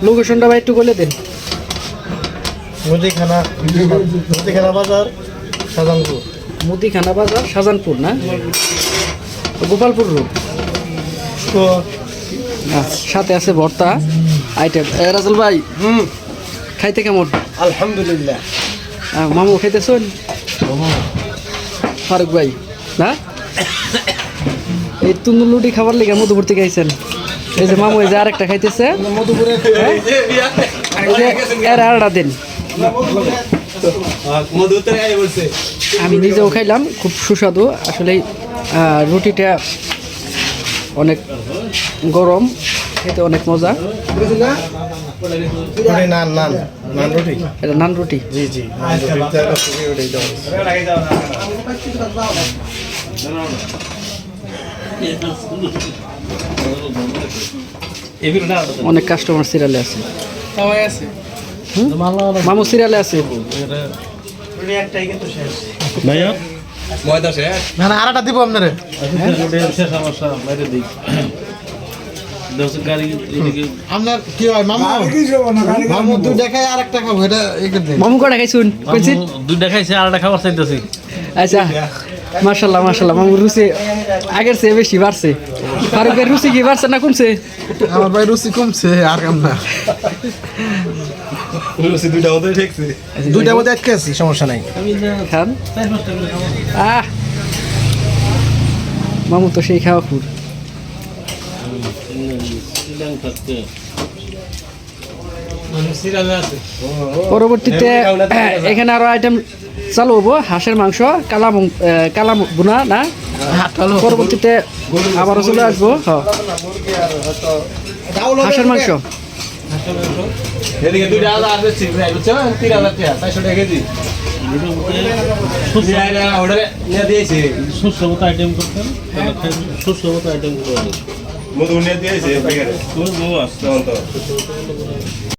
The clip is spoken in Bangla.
লোকেশনটা ভাই একটু বলে দেন। মুদিখানা বাজার শাহজাহানপুর। মুদিখানা বাজার শাহজাহানপুর না, গোপালপুর রোড। সাথে আছে ভর্তা আইটেম। রাজল ভাই খাইতে কেমন? আলহামদুলিল্লাহ। মামু খাইতেছেন? ফারুক ভাই না, এই তুন্দুর লুটি খাবার লেগে মধুপুর থেকে আইছেন। এই যে মামু এই যে আরেকটা খাইতেছে, আরেকটা দেন। আমি নিজেও খাইলাম, খুব সুস্বাদু আসলে। রুটিটা অনেক গরম, খেতে অনেক মজা। এটা নান রুটি। জি জি, অনেক কাস্টমার সিরিয়ালে আছে। মামু সিরিয়ালে আছে। আরেকটা দিব আপনারে। আপনার কি হয় মামু? মামু দুই দেখাই আর একটা খাবো, এটা মামু কটা খাইছুন? দুইটা খাইছে আর একটা খাবার চাইতেছি। আচ্ছা, মাশাল্লাহ মাশাল্লাহ, মামুর রুচি আগের চেয়ে বেশি বাড়ছে। ফারুকের রুচি কি বাড়ছে না কমছে? আমার ভাই রুচি কমছে, আর কাম না। দুইটা মধ্যে আটকে আছি, সমস্যা নাই। খান। মামু তো সেই খাওয়া খুর। পরবর্তীতে এখানে আরো আইটেম চালু হবো। হাঁসের মাংস, কালা বুনা না, পরবর্তীতে আবারও চলে আসবো। হাঁসের মাংস সুস্বাদু আইটেম করতেন, সুস্বাদু আইটেম করে